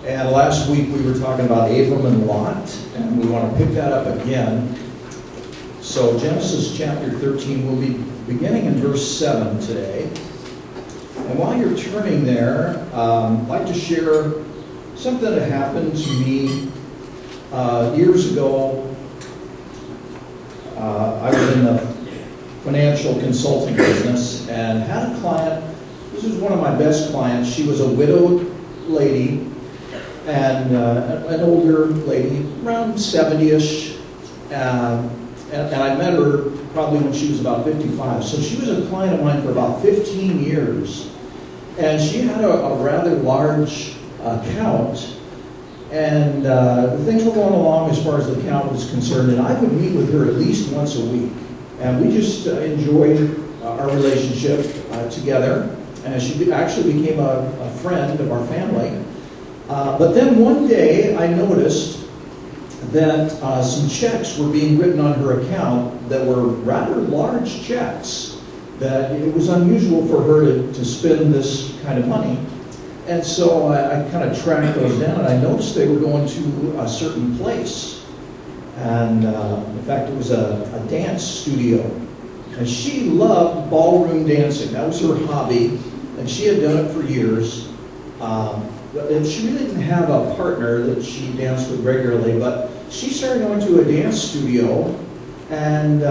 And last week we were talking about Abram and Lot, and we want to pick that up again. So Genesis chapter 13, we'll be beginning in verse 7 today. And while you're turning there, I'd like to share something that happened to me years ago. I was in the financial consulting business and had a client. This was one of my best clients. She was a widowed lady and an older lady, around 70-ish. And I met her probably when she was about 55. So she was a client of mine for about 15 years. And she had a rather large account. And things were going along as far as the account was concerned. And I would meet with her at least once a week. And we just enjoyed our relationship together. And she actually became a friend of our family. But then one day I noticed that some checks were being written on her account that were rather large checks, that it was unusual for her to spend this kind of money. And so I kind of tracked those down, and I noticed they were going to a certain place. And in fact, it was a dance studio. And she loved ballroom dancing. That was her hobby, and she had done it for years. And she really didn't have a partner that she danced with regularly, but she started going to a dance studio, and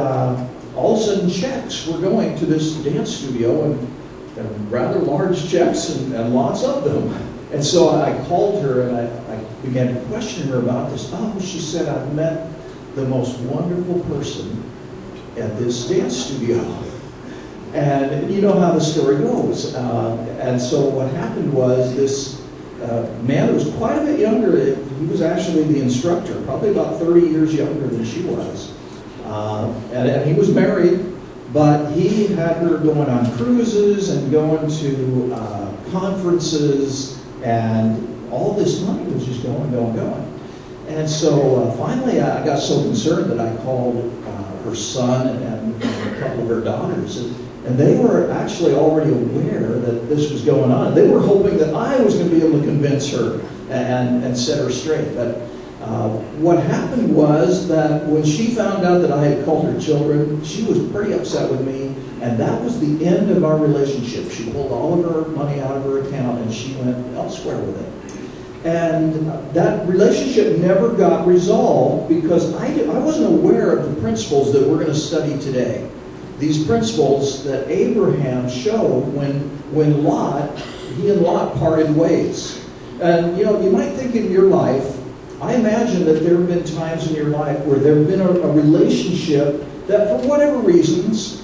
all of a sudden checks were going to this dance studio, and rather large checks and lots of them. And so I called her and I began to question her about this. Oh, she said, I've met the most wonderful person at this dance studio. And you know how the story goes. And so what happened was this man who was quite a bit younger, he was actually the instructor, probably about 30 years younger than she was. And he was married, but he had her going on cruises and going to conferences, and all this money was just going. And so finally I got so concerned that I called her son and a couple of her daughters, and they were actually already aware that this was going on. They were hoping that I was going to be able to convince her and set her straight. But what happened was that when she found out that I had called her children, she was pretty upset with me, and that was the end of our relationship. She pulled all of her money out of her account and she went elsewhere with it. And that relationship never got resolved because I wasn't aware of the principles that we're going to study today. These principles that Abraham showed when he and Lot parted ways. And you might think in your life, I imagine that there have been times in your life where there have been a relationship that for whatever reasons,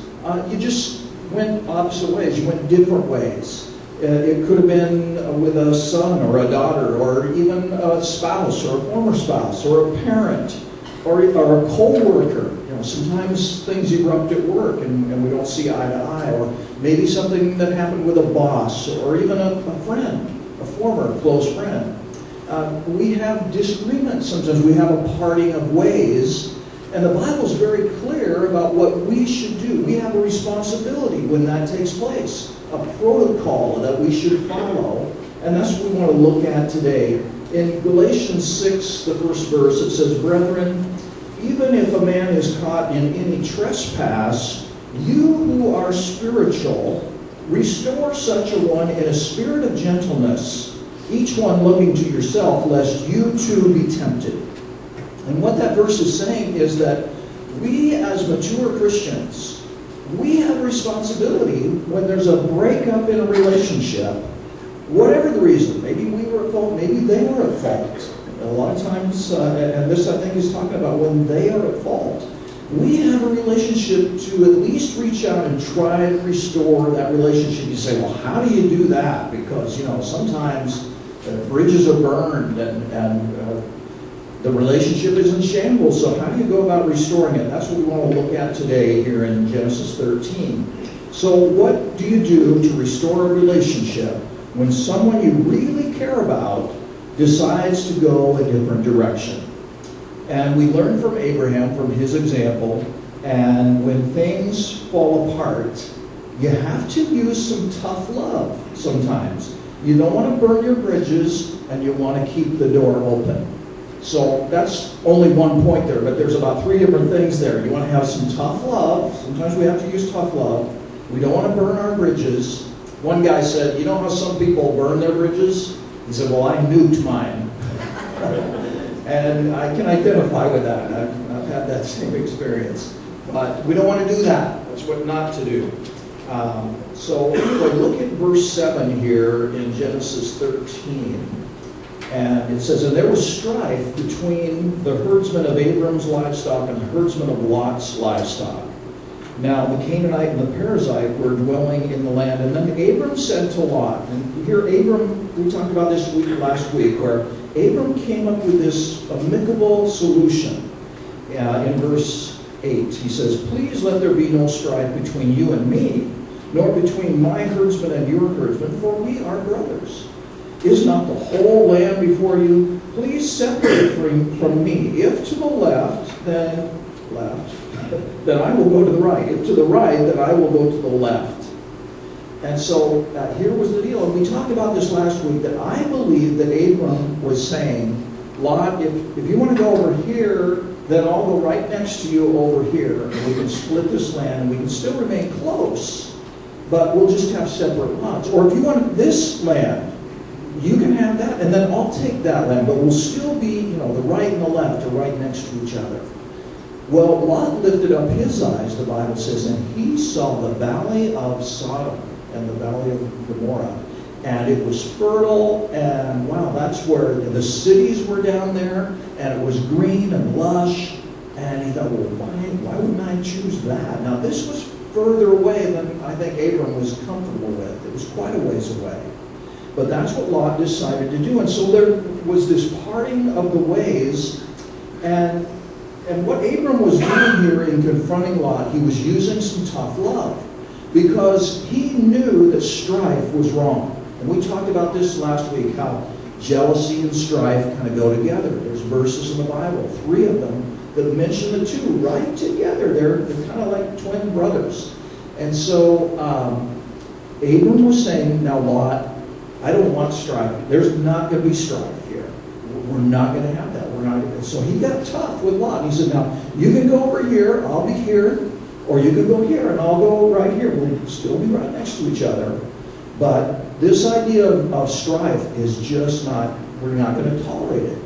you just went opposite ways, you went different ways. It could have been with a son or a daughter, or even a spouse or a former spouse, or a parent, or a co-worker. Sometimes things erupt at work and we don't see eye to eye, or maybe something that happened with a boss, or even a friend, a former close friend. We have disagreements. Sometimes we have a parting of ways, and the Bible's very clear about what we should do. We have a responsibility when that takes place, a protocol that we should follow, and that's what we want to look at today. In Galatians 6, the first verse, it says, "Brethren, even if a man is caught in any trespass, you who are spiritual, restore such a one in a spirit of gentleness, each one looking to yourself, lest you too be tempted." And what that verse is saying is that we as mature Christians, we have a responsibility when there's a breakup in a relationship, whatever the reason. Maybe we were at fault, maybe they were at fault. A lot of times, and this I think is talking about when they are at fault, we have a relationship to at least reach out and try to restore that relationship. You say, well, how do you do that? Because, sometimes bridges are burned and the relationship is in shambles. So how do you go about restoring it? That's what we want to look at today here in Genesis 13. So what do you do to restore a relationship when someone you really care about decides to go a different direction? And we learn from Abraham, from his example, and when things fall apart, you have to use some tough love sometimes. You don't want to burn your bridges, and you want to keep the door open. So that's only one point there, but there's about 3 different things there. You want to have some tough love. Sometimes we have to use tough love. We don't want to burn our bridges. One guy said, you know how some people burn their bridges? He said, well, I nuked mine. And I can identify with that. I've had that same experience. But we don't want to do that. That's what not to do. So anyway, look at verse 7 here in Genesis 13. And it says, and there was strife between the herdsmen of Abram's livestock and the herdsmen of Lot's livestock. Now the Canaanite and the Perizzite were dwelling in the land. And then Abram said to Lot, and here Abram, we talked about this last week, where Abram came up with this amicable solution. In verse 8, he says, please let there be no strife between you and me, nor between my herdsmen and your herdsmen, for we are brothers. Is not the whole land before you? Please separate from me. If to the left, then I will go to the right. If to the right, then I will go to the left. And so here was the deal. And we talked about this last week, that I believe that Abram was saying, Lot, if you want to go over here, then I'll go right next to you over here. And we can split this land, and we can still remain close, but we'll just have separate lots. Or if you want this land, you can have that, and then I'll take that land, but we'll still be, the right and the left are right next to each other. Well, Lot lifted up his eyes, the Bible says, and he saw the valley of Sodom and the valley of Gomorrah, and it was fertile, and wow, that's where the cities were down there, and it was green and lush, and he thought, well, why wouldn't I choose that? Now, this was further away than I think Abram was comfortable with. It was quite a ways away. But that's what Lot decided to do. And so there was this parting of the ways. And what Abram was doing here in confronting Lot, he was using some tough love. Because he knew that strife was wrong. And we talked about this last week, how jealousy and strife kind of go together. There's verses in the Bible, 3 of them, that mention the two right together. They're kind of like twin brothers. And so Abram was saying, now Lot, I don't want strife. There's not going to be strife here. We're not going to have that. We're not going to. So he got tough with Lot. He said, now, you can go over here, I'll be here, or you can go here, and I'll go right here. We'll still be right next to each other. But this idea of strife is just not, we're not going to tolerate it.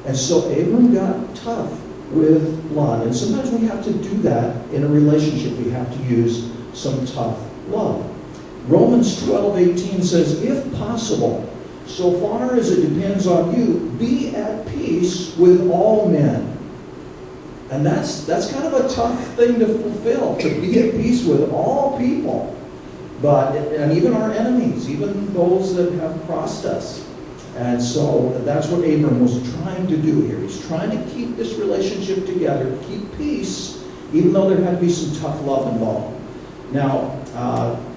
And so Abram got tough with Lot. And sometimes we have to do that in a relationship. We have to use some tough love. Romans 12:18 says, if possible, so far as it depends on you, be at peace with all men. And that's kind of a tough thing to fulfill, to be at peace with all people. And even our enemies, even those that have crossed us. And so that's what Abram was trying to do here. He's trying to keep this relationship together, keep peace, even though there had to be some tough love involved. Now,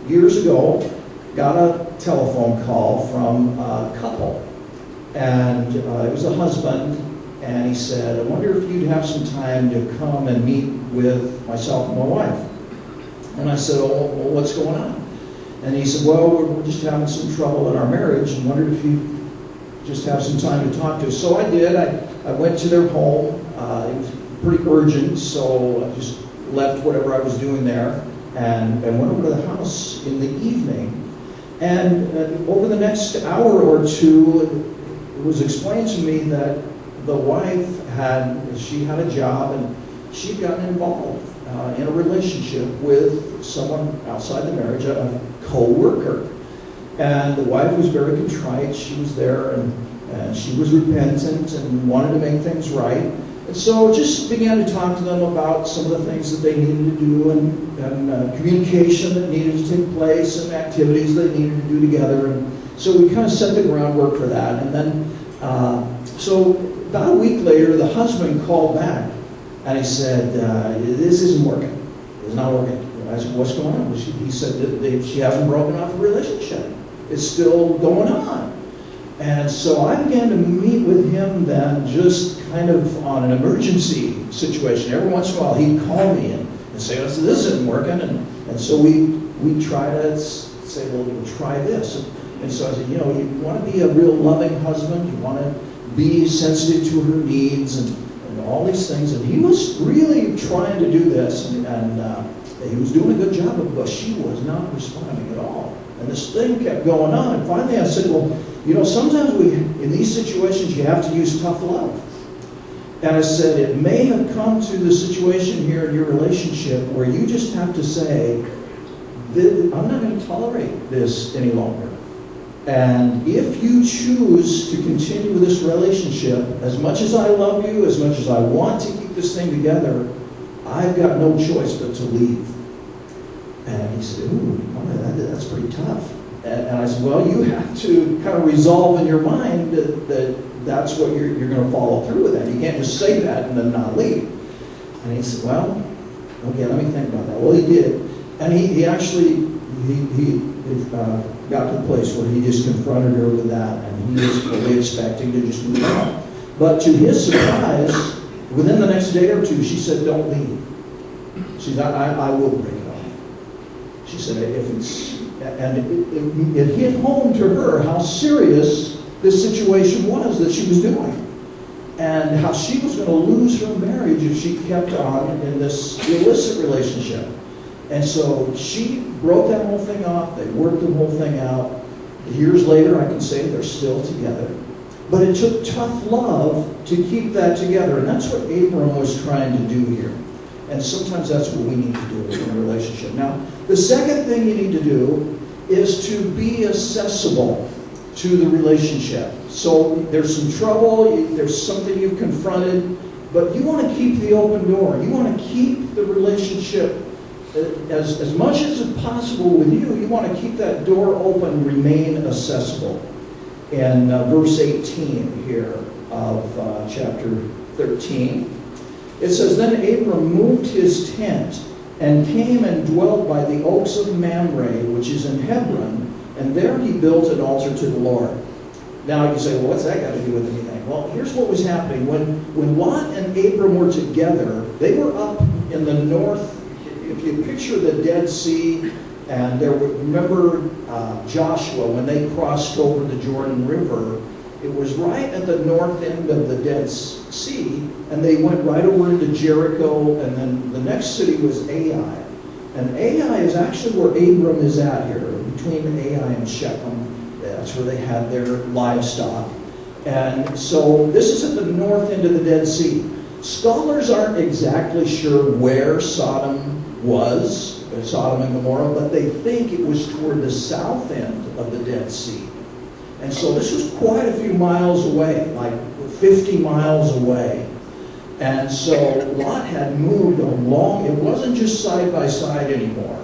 years ago, got a telephone call from a couple, and it was a husband, and he said, I wonder if you'd have some time to come and meet with myself and my wife. And I said, oh, well, what's going on? And he said, well, we're just having some trouble in our marriage, and wondered if you just have some time to talk to us. So I did. I went to their home. It was pretty urgent, so I just left whatever I was doing there and went over to the house in the evening. And over the next hour or two, it was explained to me that the wife had a job, and she'd gotten involved in a relationship with someone outside the marriage, a co-worker. And the wife was very contrite. She was there, and she was repentant and wanted to make things right. And so just began to talk to them about some of the things that they needed to do, and communication that needed to take place, and activities they needed to do together. And so we kind of set the groundwork for that. And then, so about a week later, the husband called back, and he said, this isn't working. It's not working. I said, what's going on? He said that she hasn't broken off a relationship. It's still going on. And so I began to meet with him then, just kind of on an emergency situation. Every once in a while he'd call me and say, this isn't working. And so we try to say, well, we'll try this. And so I said, you want to be a real loving husband, you want to be sensitive to her needs and all these things. And he was really trying to do this, and he was doing a good job of it, but she was not responding at all. And this thing kept going on. And finally I said, well, sometimes in these situations, you have to use tough love. And I said, it may have come to the situation here in your relationship where you just have to say, I'm not going to tolerate this any longer. And if you choose to continue with this relationship, as much as I love you, as much as I want to keep this thing together, I've got no choice but to leave. And he said, ooh, that's pretty tough. And I said, well, you have to kind of resolve in your mind that's what you're going to follow through with that. You can't just say that and then not leave. And he said, well, okay, let me think about that. Well, he did. And he actually got to the place where he just confronted her with that, and he was fully expecting to just move on. But to his surprise, within the next day or two, she said, don't leave. She said, I will break it off. She said, and it hit home to her how serious this situation was that she was doing, and how she was going to lose her marriage if she kept on in this illicit relationship. And so she broke that whole thing off. They worked the whole thing out. Years later, I can say they're still together. But it took tough love to keep that together. And that's what Abram was trying to do here. And sometimes that's what we need to do in a relationship. Now, the second thing you need to do is to be accessible to the relationship. So there's some trouble, there's something you've confronted, but you want to keep the open door. You want to keep the relationship as much as is possible with you. You want to keep that door open, remain accessible. In verse 18 here of chapter 13, it says, then Abram moved his tent and came and dwelt by the oaks of Mamre, which is in Hebron, and there he built an altar to the Lord. Now you say, well, what's that got to do with anything? Well, here's what was happening. When Lot and Abram were together, they were up in the north. If you picture the Dead Sea, and remember Joshua, when they crossed over the Jordan River, it was right at the north end of the Dead Sea, and they went right over into Jericho, and then the next city was Ai. And Ai is actually where Abram is at here, between Ai and Shechem. That's where they had their livestock. And so this is at the north end of the Dead Sea. Scholars aren't exactly sure where Sodom was, Sodom and Gomorrah, but they think it was toward the south end of the Dead Sea. And so this was quite a few miles away, like 50 miles away. And so Lot had moved along. It wasn't just side by side anymore.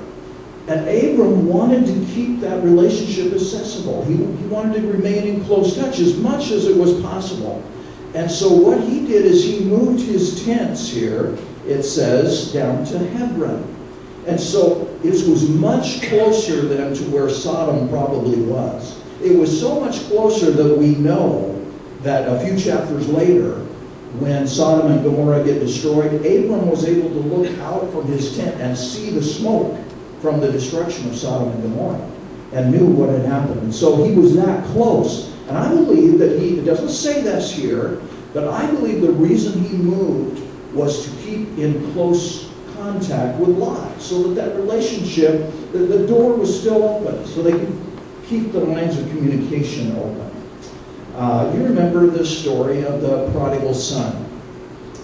And Abram wanted to keep that relationship accessible. He wanted to remain in close touch as much as it was possible. And so what he did is he moved his tents here, it says, down to Hebron. And so it was much closer than to where Sodom probably was. It was so much closer that we know that a few chapters later, when Sodom and Gomorrah get destroyed, Abram was able to look out from his tent and see the smoke from the destruction of Sodom and Gomorrah and knew what had happened. And so he was that close. And I believe that it doesn't say this here, but I believe the reason he moved was to keep in close contact with Lot, so that relationship, the door was still open, so they could keep the lines of communication open. You remember the story of the prodigal son,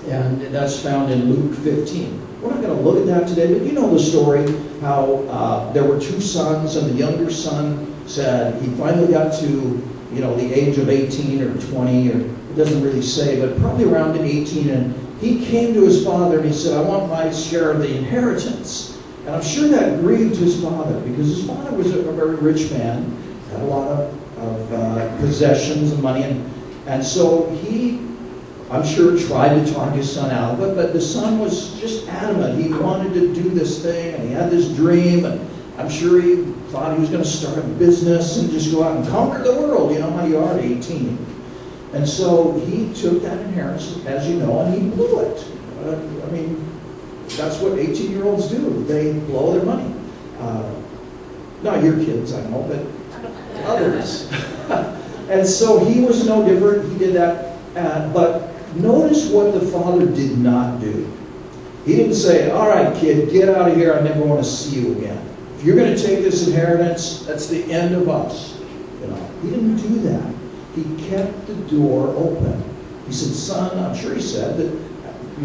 and that's found in Luke 15. We're not going to look at that today, but you know the story, how there were two sons, and the younger son said he finally got to the age of 18 or 20, or it doesn't really say, but probably around 18, and he came to his father and he said, I want my share of the inheritance. And I'm sure that grieved his father, because his father was a very rich man, had a lot of possessions and money, and so he, I'm sure, tried to talk his son out of it, but the son was just adamant. He wanted to do this thing, and he had this dream, and I'm sure he thought he was going to start a business and just go out and conquer the world. You know how you are at 18. And so he took that inheritance, as you know, and he blew it. I mean, that's what 18-year-olds do. They blow their money. Not your kids, I know, but others. And so he was no different. He did that. But notice what the father did not do. He didn't say, all right, kid, get out of here. I never want to see you again. If you're going to take this inheritance, that's the end of us. He didn't do that. He kept the door open. He said, son, I'm sure he said that,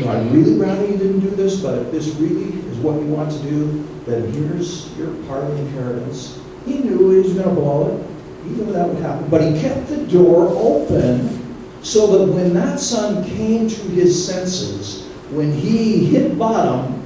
I'd really rather you didn't do this, but if this really is what you want to do, then here's your part of the inheritance. He knew he was going to blow it. He knew that would happen. But he kept the door open so that when that son came to his senses, when he hit bottom,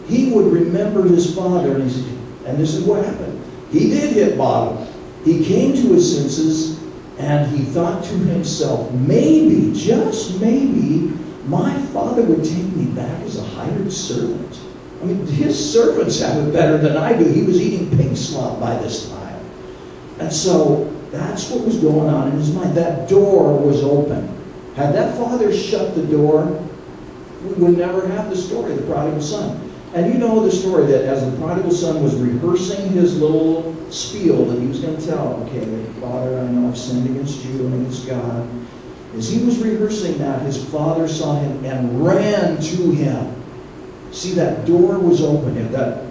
he would remember his father. And this is what happened. He did hit bottom. He came to his senses and he thought to himself, maybe, just maybe, my father would take me back as a hired servant. I mean, his servants have it better than I do. He was eating pig slop by this time. And so that's what was going on in his mind. That door was open. Had that father shut the door, we would never have the story of the prodigal son. And you know the story that as the prodigal son was rehearsing his little spiel that he was going to tell, okay, Father, I know I've sinned against you and against God. As he was rehearsing that, his father saw him and ran to him. See, that door was open and that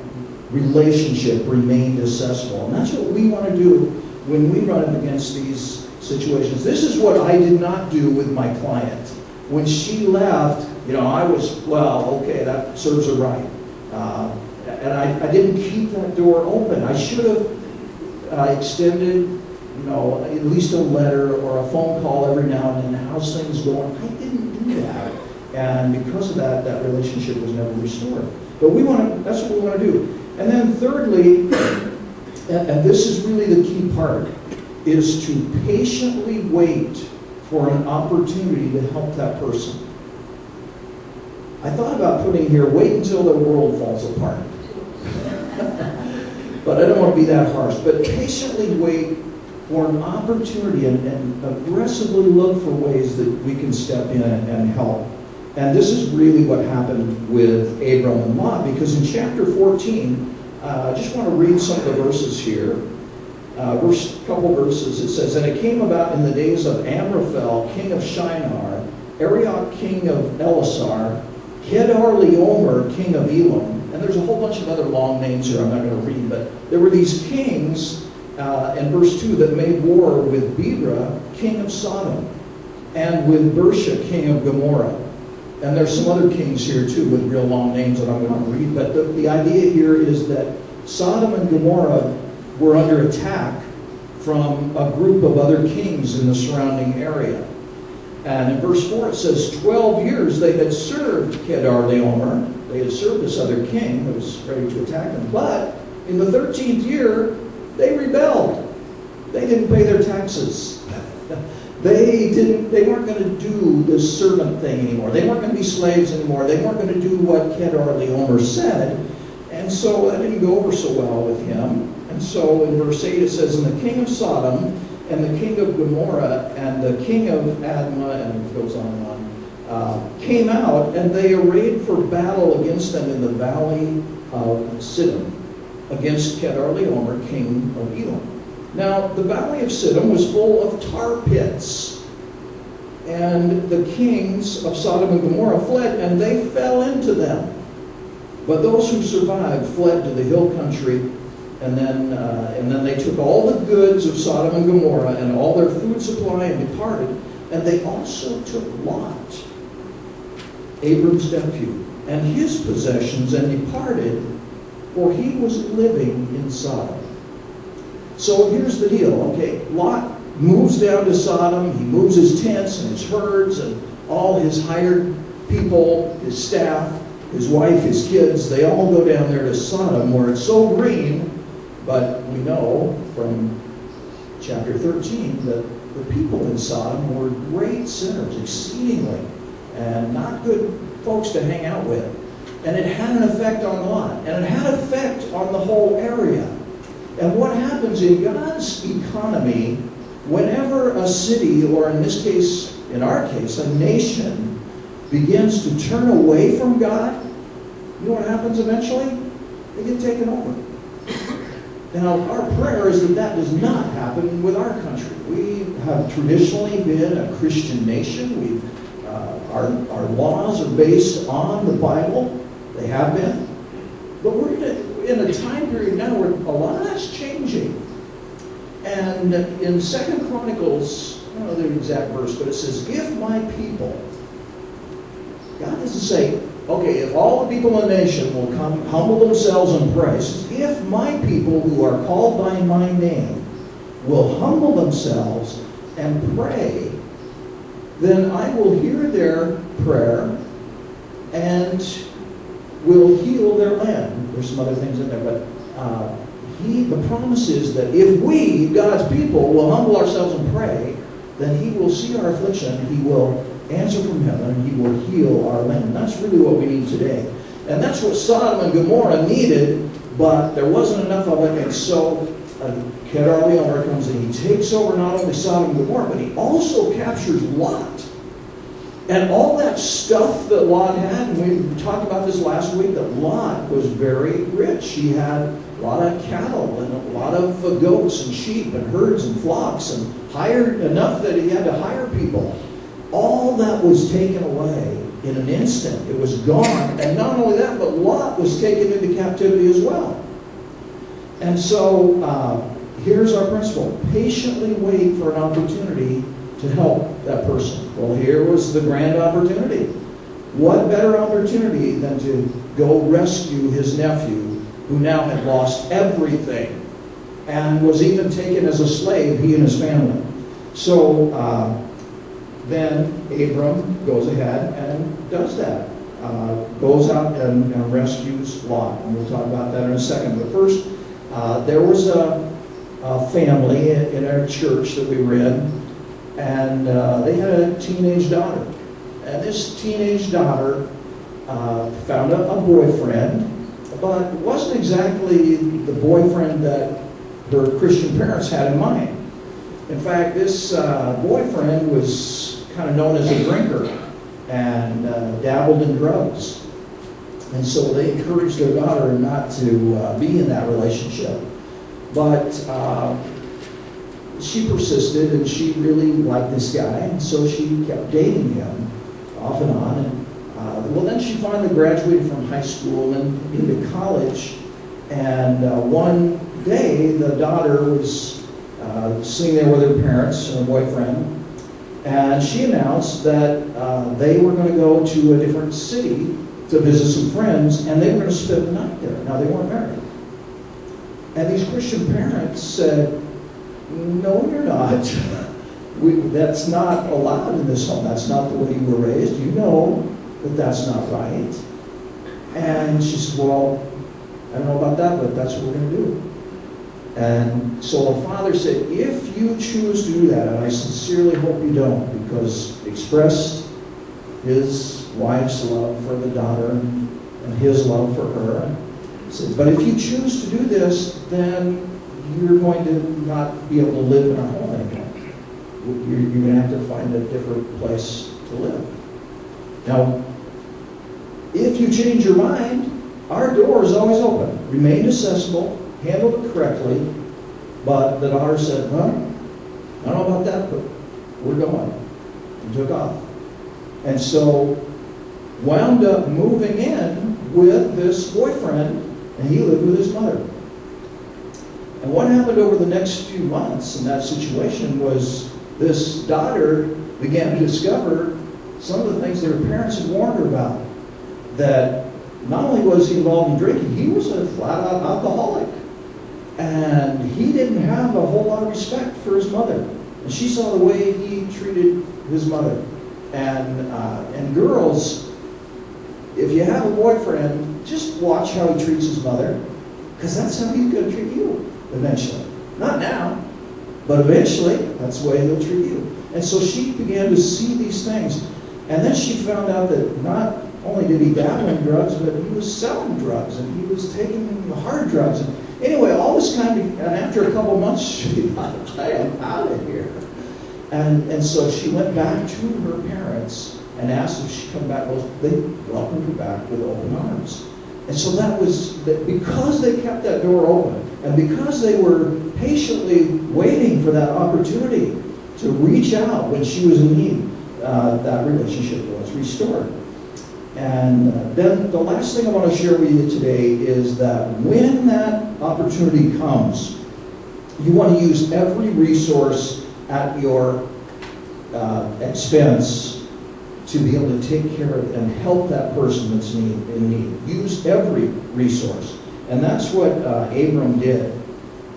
relationship remained accessible. And that's what we want to do when we run up against these situations. This is what I did not do with my client. When she left, I was, okay, that serves her right. And I didn't keep that door open. I should have extended, at least a letter or a phone call every now and then. How's things going? I didn't do that. And because of that, that relationship was never restored. But that's what we want to do. And then thirdly, and this is really the key part, is to patiently wait for an opportunity to help that person. I thought about putting here, wait until the world falls apart. But I don't want to be that harsh. But patiently wait for an opportunity and aggressively look for ways that we can step in and help. And this is really what happened with Abram and Lot, because in chapter 14, I just want to read some of the verses here. Couple verses, it says, and it came about in the days of Amraphel, king of Shinar, Arioch, king of Elasar, Kedar-Laomer, king of Elam, and there's a whole bunch of other long names here I'm not going to read, but there were these kings in verse 2 that made war with Bera, king of Sodom, and with Bersha, king of Gomorrah. And there's some other kings here too with real long names that I'm going to read, but the idea here is that Sodom and Gomorrah were under attack from a group of other kings in the surrounding area. And in verse 4 it says, 12 years they had served Kedar-Laomer. They had served this other king that was ready to attack them. But in the 13th year, they rebelled. They didn't pay their taxes. They weren't going to do this servant thing anymore. They weren't going to be slaves anymore. They weren't going to do what Kedar-Laomer said. And so that didn't go over so well with him. And so in verse 8 it says, and the king of Sodom and the king of Gomorrah and the king of Admah, and it goes on and on, came out, and they arrayed for battle against them in the valley of Siddim, against Kedar-Laomer, king of Elam. Now, the valley of Siddim was full of tar pits, and the kings of Sodom and Gomorrah fled, and they fell into them. But those who survived fled to the hill country, and then they took all the goods of Sodom and Gomorrah and all their food supply and departed. And they also took Lot, Abram's nephew, and his possessions and departed, for he was living in Sodom. So here's the deal, okay? Lot moves down to Sodom. He moves his tents and his herds and all his hired people, his staff, his wife, his kids. They all go down there to Sodom where it's so green. But we know from chapter 13 that the people in Sodom were great sinners, exceedingly, and not good folks to hang out with. And it had an effect on Lot, and it had an effect on the whole area. And what happens in God's economy, whenever a city, or in this case, in our case, a nation, begins to turn away from God, you know what happens eventually? They get taken over. Now, our prayer is that that does not happen with our country. We have traditionally been a Christian nation. Our laws are based on the Bible. They have been. But we're in a time period now where a lot of that's changing. And in 2 Chronicles, I don't know the exact verse, but it says, if my people, God doesn't say, okay, if all the people in the nation will come, humble themselves and pray. It says, if my people who are called by my name will humble themselves and pray, then I will hear their prayer and will heal their land. There's some other things in there, but the promise is that if we, God's people, will humble ourselves and pray, then He will see our affliction, He will answer from heaven, and He will heal our land. And that's really what we need today. And that's what Sodom and Gomorrah needed, but there wasn't enough of it, and so Kedar comes and he takes over not only Sodom and Gomorrah, but he also captures Lot. And all that stuff that Lot had, and we talked about this last week, that Lot was very rich. He had a lot of cattle and a lot of goats and sheep and herds and flocks, and hired enough that he had to hire people. All that was taken away in an instant. It was gone. And not only that, but Lot was taken into captivity as well. And so here's our principle. Patiently wait for an opportunity to help that person. Well, here was the grand opportunity. What better opportunity than to go rescue his nephew, who now had lost everything and was even taken as a slave, he and his family. So then Abram goes ahead and does that. Goes out and rescues Lot. And we'll talk about that in a second. But first, there was a family in our church that we were in, and they had a teenage daughter. And this teenage daughter found a boyfriend, but wasn't exactly the boyfriend that her Christian parents had in mind. In fact, this boyfriend was kind of known as a drinker and dabbled in drugs. And so they encouraged their daughter not to be in that relationship. But she persisted, and she really liked this guy, and so she kept dating him off and on. And well, then she finally graduated from high school and into college. And one day, the daughter was sitting there with her parents and her boyfriend, and she announced that they were going to go to a different city to visit some friends, and they were going to spend the night there. Now, they weren't married. And these Christian parents said, no, you're not. That's not allowed in this home. That's not the way you were raised. You know that that's not right. And she said, well, I don't know about that, but that's what we're going to do. And so the father said, if you choose to do that, and I sincerely hope you don't, because expressed his wife's love for the daughter and his love for her. Said, but if you choose to do this, then you're going to not be able to live in our home anymore. You're going to have to find a different place to live. Now, if you change your mind, our door is always open. Remain accessible, handle it correctly. But the daughter said, well, I don't know about that, but we're going. And took off. And so wound up moving in with this boyfriend, and he lived with his mother. And what happened over the next few months in that situation was this daughter began to discover some of the things that her parents had warned her about. That not only was he involved in drinking, he was a flat-out alcoholic. And he didn't have a whole lot of respect for his mother. And she saw the way he treated his mother. And girls, if you have a boyfriend, just watch how he treats his mother, because that's how he's going to treat you eventually. Not now, but eventually, that's the way he'll treat you. And so she began to see these things. And then she found out that not only did he dabble in drugs, but he was selling drugs, and he was taking hard drugs. And anyway, all this and after a couple months, she thought, I am out of here. And so she went back to her parents and asked if she'd come back. Well, they welcomed her back with open arms. And so because they kept that door open, and because they were patiently waiting for that opportunity to reach out when she was in need, that relationship was restored. And then the last thing I want to share with you today is that when that opportunity comes, you want to use every resource at your expense to be able to take care of and help that person that's in need. Use every resource. And that's what Abram did.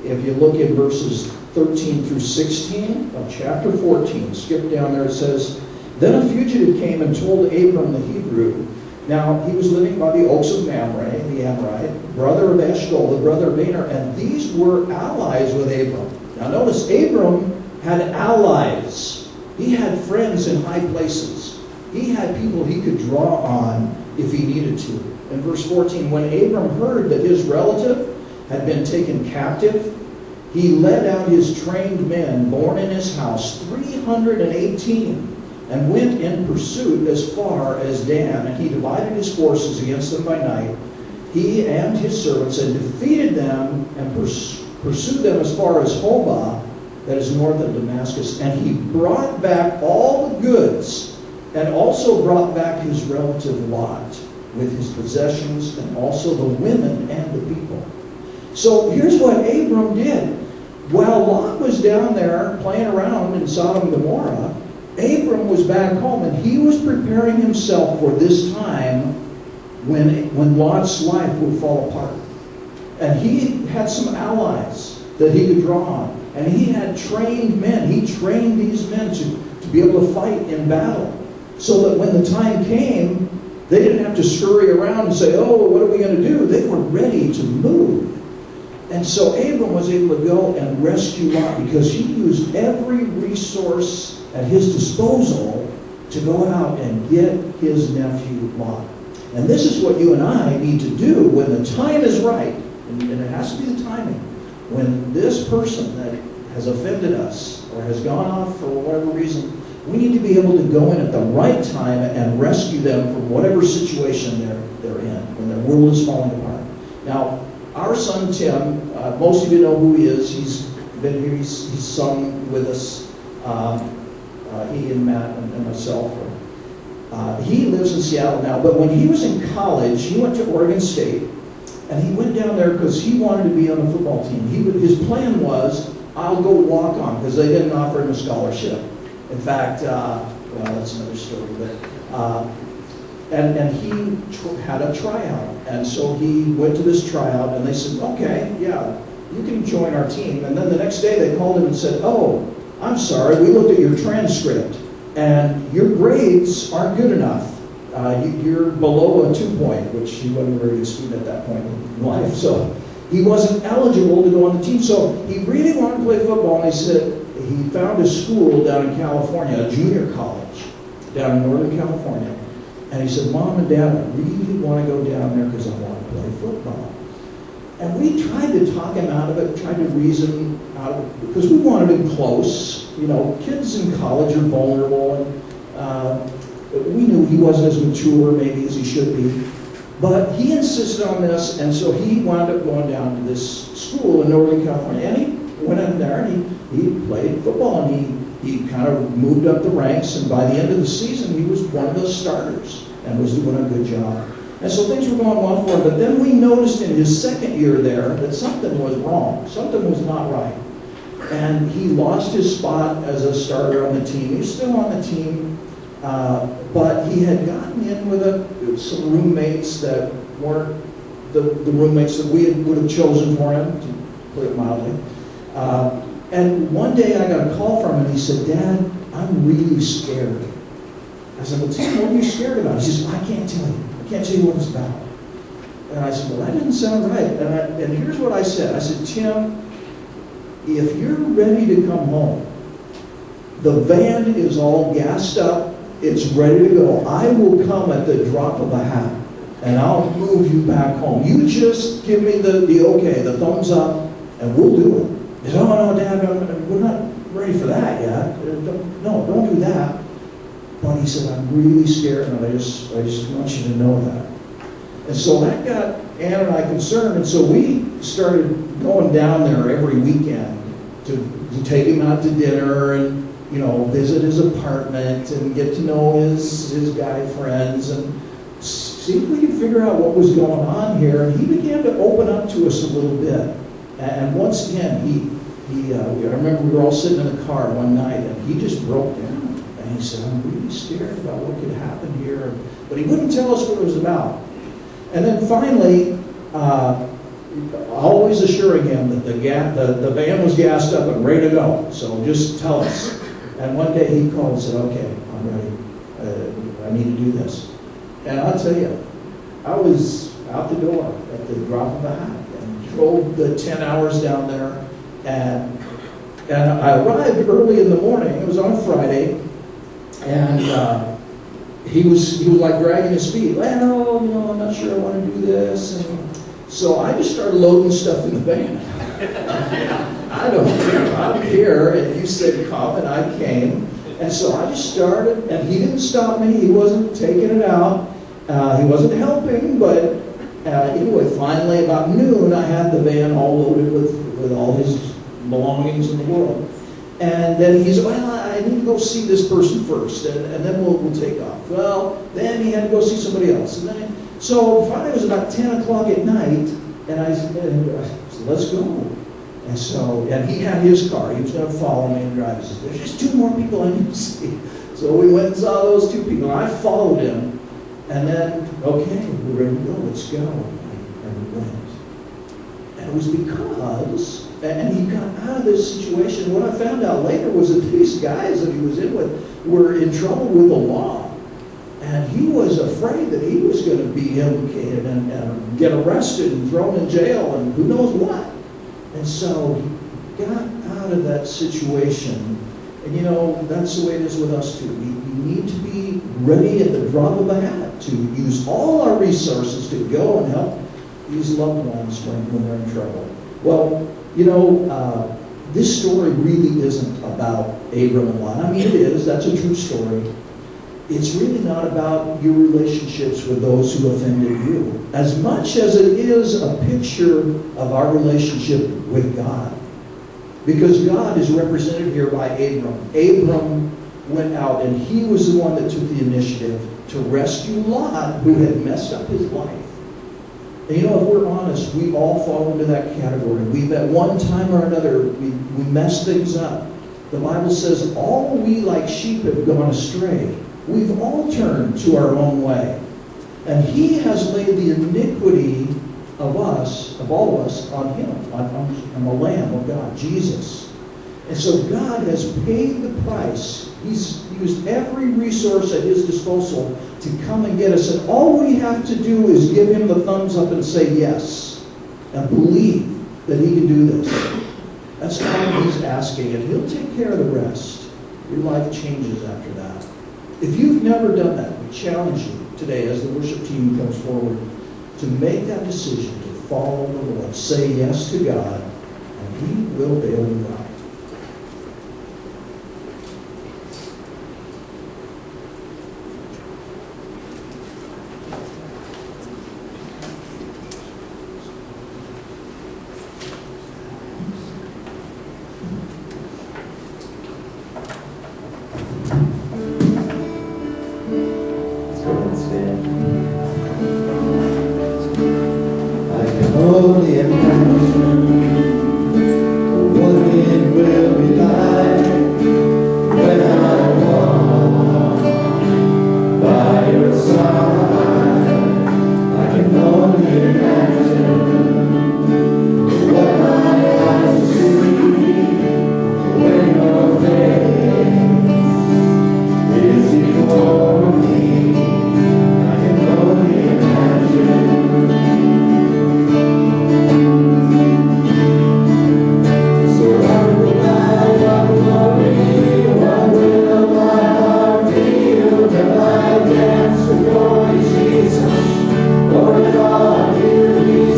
If you look at verses 13 through 16 of chapter 14, skip down there, it says, "Then a fugitive came and told Abram the Hebrew." Now, he was living by the oaks of Mamre, the Amorite, brother of Eshcol, the brother of Aner, and these were allies with Abram. Now notice, Abram had allies. He had friends in high places. He had people he could draw on if he needed to. In verse 14, when Abram heard that his relative had been taken captive, he led out his trained men born in his house, 318, and went in pursuit as far as Dan. And he divided his forces against them by night, he and his servants, and defeated them and pursued them as far as Hobah, that is north of Damascus. And he brought back all the goods, and also brought back his relative Lot with his possessions, and also the women and the people. So here's what Abram did. While Lot was down there playing around in Sodom and Gomorrah, Abram was back home, and he was preparing himself for this time when Lot's life would fall apart. And he had some allies that he could draw on. And he had trained men. He trained these men to be able to fight in battle, so that when the time came, they didn't have to scurry around and say, "Oh, what are we going to do?" They were ready to move. And so Abram was able to go and rescue Lot because he used every resource at his disposal to go out and get his nephew Lot. And this is what you and I need to do when the time is right, and it has to be the timing. When this person that has offended us or has gone off for whatever reason, we need to be able to go in at the right time and rescue them from whatever situation they're in, when their world is falling apart. Now, our son Tim, most of you know who he is. He's been here, he's sung with us, he and Matt and myself. He lives in Seattle now, but when he was in college, he went to Oregon State, and he went down there because he wanted to be on the football team. His plan was, I'll go walk on, because they didn't offer him a scholarship. In fact, well, that's another story, but and he had a tryout, and so he went to this tryout, and they said, "Okay, yeah, you can join our team." And then the next day they called him and said, "Oh, I'm sorry, we looked at your transcript, and your grades aren't good enough. You're below a 2-point," which he wasn't a very good student at that point in life, so he wasn't eligible to go on the team. So he really wanted to play football, and he found a school down in California, a junior college down in Northern California. And he said, "Mom and Dad, I really want to go down there because I want to play football." And we tried to talk him out of it, tried to reason out of it, because we wanted him close. You know, kids in college are vulnerable, and we knew he wasn't as mature maybe as he should be. But he insisted on this, and so he wound up going down to this school in Northern California. And he went in there, and he played football, and he kind of moved up the ranks, and by the end of the season, he was one of the starters and was doing a good job. And so things were going well for him, but then we noticed in his second year there that something was wrong. Something was not right. And he lost his spot as a starter on the team. He was still on the team, but he had gotten in with some roommates that weren't the roommates that we would have chosen for him, to put it mildly. And one day I got a call from him, and he said, "Dad, I'm really scared." I said, "Well, Tim, what are you scared about?" He says, "I can't tell you. I can't tell you what it's about." And I said, "Well, that didn't sound right." And here's what I said. I said, "Tim, if you're ready to come home, the van is all gassed up. It's ready to go. I will come at the drop of a hat, and I'll move you back home. You just give me the okay, the thumbs up, and we'll do it." He said, "Oh, no, Dad, we're not ready for that yet. Don't do that." But he said, "I'm really scared, and I just want you to know that." And so that got Ann and I concerned, and so we started going down there every weekend to take him out to dinner and, you know, visit his apartment and get to know his guy friends and see if we could figure out what was going on here. And he began to open up to us a little bit. And once again, I remember we were all sitting in the car one night, and he just broke down. And he said, I'm really scared about what could happen here. But he wouldn't tell us what it was about. And then finally, always assuring him that the van was gassed up and ready to go. So just tell us. And one day he called and said, okay, I'm ready. I need to do this. And I'll tell you, I was out the door at the drop of a hat and drove the 10 hours down there. And I arrived early in the morning. It was on a Friday. And he was like dragging his feet. Well, you know, I'm not sure I want to do this. And so I just started loading stuff in the van. I don't care. I'm here. And you said come, and I came. And so I just started, and he didn't stop me. He wasn't taking it out. He wasn't helping, but anyway, finally about noon, I had the van all loaded with all his belongings in the world. And then he said, well, I need to go see this person first, and then we'll take off. Well, then he had to go see somebody else. And then, so finally it was about 10 o'clock at night, and I said, let's go. And so, and he had his car. He was going to follow me and drive. He said, there's just 2 more people I need to see. So we went and saw those 2 people. I followed him. And then, okay, we're ready to go. Let's go. And we went. And it was because, and he got out of this situation. What I found out later was that these guys that he was in with were in trouble with the law. And he was afraid that he was going to be implicated and get arrested and thrown in jail and who knows what. And so he got out of that situation. And you know, that's the way it is with us too. We need to be ready at the drop of a hat to use all our resources to go and help these loved ones when they're in trouble. Well, you know, this story really isn't about Abram and Lot. I mean, it is. That's a true story. It's really not about your relationships with those who offended you, as much as it is a picture of our relationship with God. Because God is represented here by Abram. Abram went out, and he was the one that took the initiative to rescue Lot, who had messed up his life. And you know, if we're honest, we all fall into that category. We've at one time or another, we mess things up. The Bible says, all we like sheep have gone astray. We've all turned to our own way. And he has laid the iniquity of us, of all of us, on him, on the Lamb of God, Jesus. And so God has paid the price. He's used every resource at his disposal to come and get us. And all we have to do is give him the thumbs up and say yes. And believe that he can do this. That's all he's asking. And he'll take care of the rest. Your life changes after that. If you've never done that, we challenge you today as the worship team comes forward to make that decision to follow the Lord. Say yes to God, and he will bail you out. Only imagine what it will be like when I walk by your side. I can only imagine what my eyes see when your face is before me. I can only imagine. For it all you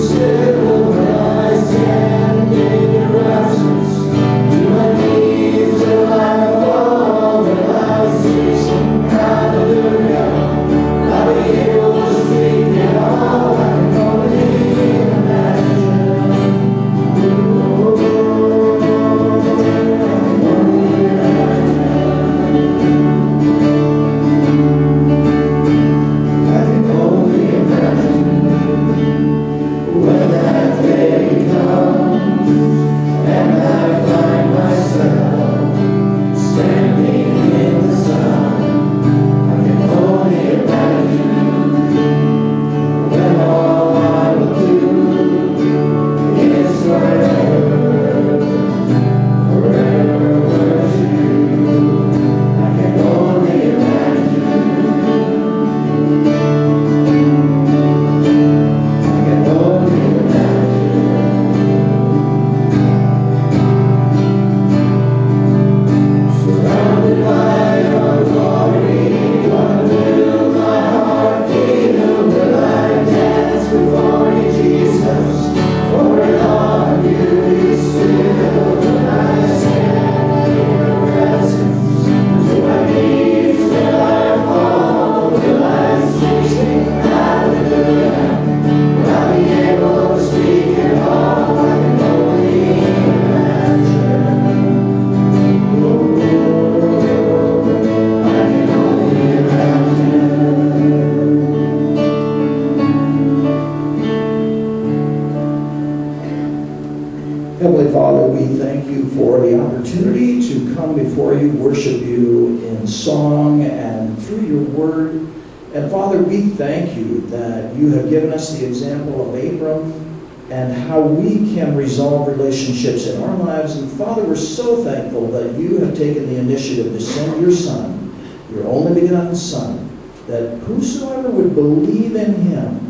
we worship you in song and through your word. And Father, we thank you that you have given us the example of Abram and how we can resolve relationships in our lives. And Father, we're so thankful that you have taken the initiative to send your Son, your only begotten Son, that whosoever would believe in him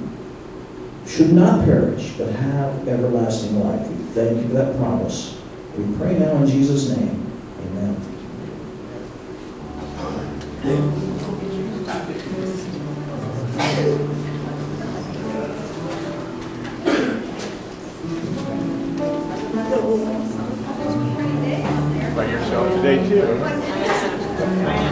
should not perish, but have everlasting life. We thank you for that promise. We pray now in Jesus' name. Amen. Like yourself today, too.